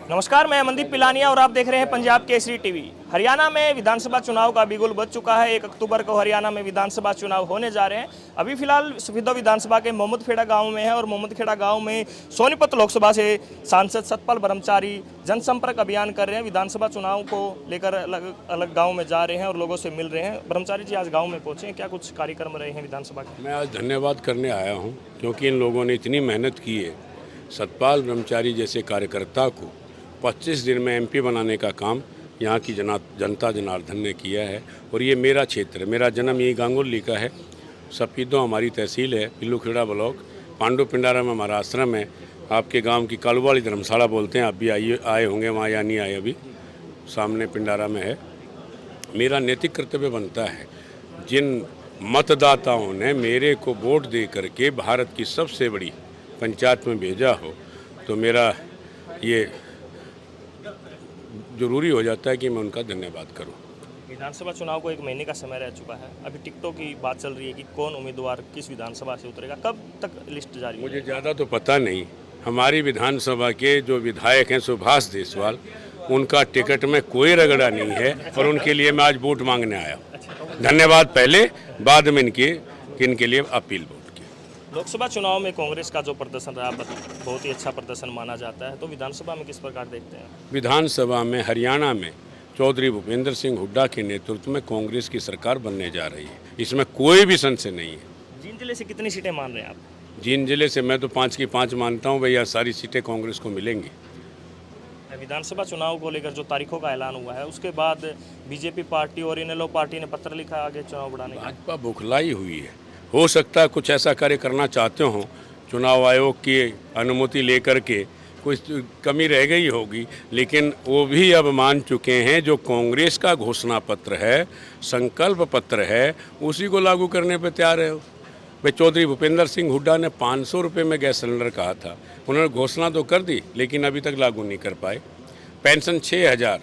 नमस्कार, मैं अमनदीप पिलानिया और आप देख रहे हैं पंजाब केसरी टीवी। हरियाणा में विधानसभा चुनाव का बिगुल बज चुका है। 1 अक्टूबर को हरियाणा में विधानसभा चुनाव होने जा रहे हैं। अभी फिलहाल सफीदो विधानसभा के मोहम्मदखेड़ा गांव में है और मोहम्मदखेड़ा गांव में सोनीपत लोकसभा से सांसद सतपाल ब्रह्मचारी जनसंपर्क अभियान कर रहे हैं। विधानसभा चुनाव को लेकर अलग अलग गाँव में जा रहे हैं और लोगों से मिल रहे हैं। ब्रह्मचारी जी आज गाँव में पहुँचे हैं, क्या कुछ कार्यक्रम रहे हैं विधानसभा के? मैं आज धन्यवाद करने आया हूँ क्योंकि इन लोगों ने इतनी मेहनत की है। सतपाल ब्रह्मचारी जैसे कार्यकर्ता को 25 दिन में एमपी बनाने का काम यहाँ की जनता जनार्दन ने किया है। और ये मेरा क्षेत्र है, मेरा जन्म यही गांगुली का है। सफीदो हमारी तहसील है, पिल्लूखेड़ा ब्लॉक, पांडु पिंडारा में हमारा आश्रम है। आपके गांव की कालूवाली धर्मशाला बोलते हैं, आप भी आए होंगे वहाँ या नहीं आए, अभी सामने पिंडारा में है। मेरा नैतिक कर्तव्य बनता है, जिन मतदाताओं ने मेरे को वोट दे करके भारत की सबसे बड़ी पंचायत में भेजा हो, तो मेरा ये जरूरी हो जाता है कि मैं उनका धन्यवाद करूं। विधानसभा चुनाव को 1 महीने का समय रह चुका है। अभी टिकटों की बात चल रही है कि कौन उम्मीदवार किस विधानसभा से उतरेगा, कब तक लिस्ट जारी? मुझे ज़्यादा तो पता नहीं। हमारी विधानसभा के जो विधायक हैं सुभाष देसवाल, उनका टिकट में कोई रगड़ा नहीं है और उनके लिए मैं आज वोट मांगने आया। धन्यवाद पहले, बाद में इनके लिए अपील। लोकसभा चुनाव में कांग्रेस का जो प्रदर्शन रहा बहुत ही अच्छा प्रदर्शन माना जाता है, तो विधानसभा में किस प्रकार देखते हैं? विधानसभा में हरियाणा में चौधरी भूपेंद्र सिंह हुड्डा के नेतृत्व में कांग्रेस की सरकार बनने जा रही है, इसमें कोई भी संशय नहीं है। जींद जिले से कितनी सीटें मान रहे हैं आप? जींद जिले से मैं तो 5 की 5 मानता हूँ भैया, सारी सीटें कांग्रेस को मिलेंगी। विधानसभा चुनाव को लेकर जो तारीखों का ऐलान हुआ है, उसके बाद बीजेपी पार्टी और इनेलो पार्टी ने पत्र लिखा आगे चुनाव बढ़ाने का। भाजपा बुखलाई हुई है। हो सकता है कुछ ऐसा कार्य करना चाहते हो, चुनाव आयोग की अनुमति लेकर के कुछ कमी रह गई होगी, लेकिन वो भी अब मान चुके हैं जो कांग्रेस का घोषणा पत्र है, संकल्प पत्र है, उसी को लागू करने पर तैयार है। भाई चौधरी भूपेंद्र सिंह हुड्डा ने 500 रुपये में गैस सिलेंडर कहा था, उन्होंने घोषणा तो कर दी लेकिन अभी तक लागू नहीं कर पाए। पेंशन 6000,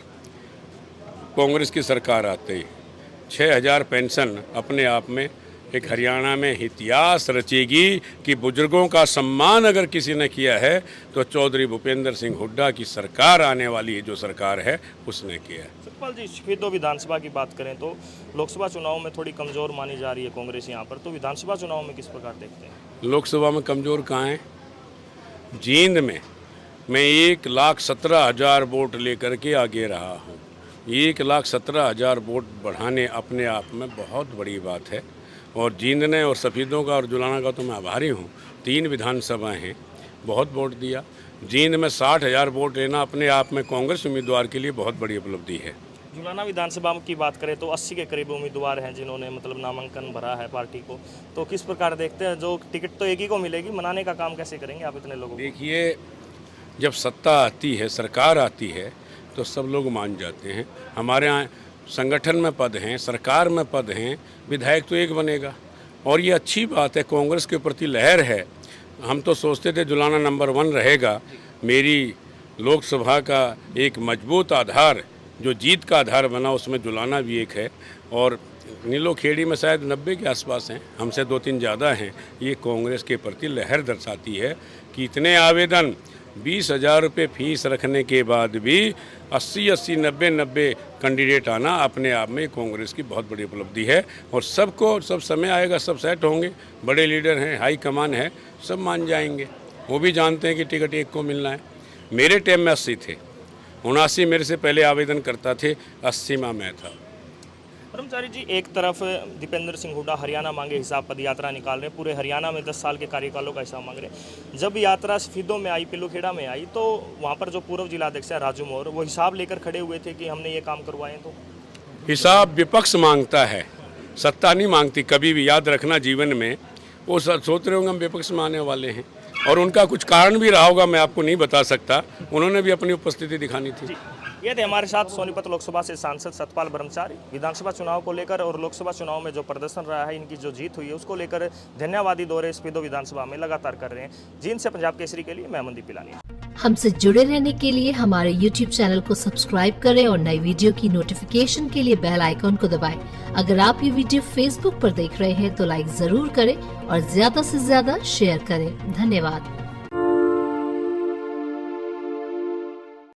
कांग्रेस की सरकार आते ही 6000 पेंशन अपने आप में एक हरियाणा में इतिहास रचेगी कि बुजुर्गों का सम्मान अगर किसी ने किया है तो चौधरी भूपेंद्र सिंह हुड्डा की सरकार आने वाली जो सरकार है उसने किया है। सतपाल जी, सफीदो विधानसभा की बात करें तो लोकसभा चुनाव में थोड़ी कमज़ोर मानी जा रही है कांग्रेस यहाँ पर, तो विधानसभा चुनाव में किस प्रकार देखते हैं? लोकसभा में कमज़ोर कहाँ है? जींद में मैं 1,17,000 वोट लेकर के आगे रहा हूँ। 1,17,000 वोट बढ़ाने अपने आप में बहुत बड़ी बात है। और जींद ने और सफीदों का और जुलाना का तो मैं आभारी हूँ। 3 विधानसभाएं हैं, बहुत वोट दिया। जींद में 60,000 वोट लेना अपने आप में कांग्रेस उम्मीदवार के लिए बहुत बड़ी उपलब्धि है। जुलाना विधानसभा की बात करें तो 80 के करीब उम्मीदवार हैं जिन्होंने नामांकन भरा है पार्टी को, तो किस प्रकार देखते हैं? जो टिकट तो एक ही को मिलेगी, मनाने का काम कैसे करेंगे आप इतने लोगों को? देखिए, जब सत्ता आती है, सरकार आती है, तो सब लोग मान जाते हैं। हमारे यहाँ संगठन में पद हैं, सरकार में पद हैं, विधायक तो एक बनेगा और ये अच्छी बात है। कांग्रेस के प्रति लहर है। हम तो सोचते थे जुलाना नंबर 1 रहेगा। मेरी लोकसभा का एक मजबूत आधार जो जीत का आधार बना, उसमें जुलाना भी एक है और नीलोखेड़ी में शायद 90 के आसपास हैं, हमसे 2-3 ज़्यादा हैं। ये कांग्रेस के प्रति लहर दर्शाती है कि इतने आवेदन, 20,000 रुपये फीस रखने के बाद भी 80-80, 90-90 कैंडिडेट आना अपने आप में कांग्रेस की बहुत बड़ी उपलब्धि है। और सबको सब समय आएगा, सब सेट होंगे, बड़े लीडर हैं, हाई कमान है, सब मान जाएंगे। वो भी जानते हैं कि टिकट एक को मिलना है। मेरे टाइम में 80 थे, 79 मेरे से पहले आवेदन करता थे, 80 में मैं था। ब्रह्मचारी जी, एक तरफ दीपेंद्र सिंह हुड्डा हरियाणा मांगे हिसाब पद यात्रा निकाल रहे हैं, पूरे हरियाणा में 10 साल के कार्यकालों का हिसाब मांग रहे हैं। जब यात्रा सफीदों में आई, पिल्लूखेड़ा में आई, तो वहाँ पर जो पूर्व जिलाध्यक्ष है राजू मोर, वो हिसाब लेकर खड़े हुए थे कि हमने ये काम करवाए। तो हिसाब विपक्ष मांगता है, सत्ता नहीं मांगती कभी भी। याद रखना, जीवन में वो सोच रहे होंगे हम विपक्ष में आने वाले हैं और उनका कुछ कारण भी रहा होगा, मैं आपको नहीं बता सकता। उन्होंने भी अपनी उपस्थिति दिखानी थी। ये थे हमारे साथ सोनीपत लोकसभा से सांसद सतपाल ब्रह्मचारी। विधानसभा चुनाव को लेकर और लोकसभा चुनाव में जो प्रदर्शन रहा है, इनकी जो जीत हुई है, उसको लेकर धन्यवादी दौरे सफीदो विधानसभा में लगातार कर रहे हैं। जींद से पंजाब केसरी के लिए मैं अमनदीप पिलानिया। हमसे जुड़े रहने के लिए हमारे YouTube चैनल को सब्सक्राइब करें और नई वीडियो की नोटिफिकेशन के लिए बेल आइकॉन को दबाएं। अगर आप ये वीडियो Facebook पर देख रहे हैं तो लाइक जरूर करें और ज्यादा से ज्यादा शेयर करें। धन्यवाद।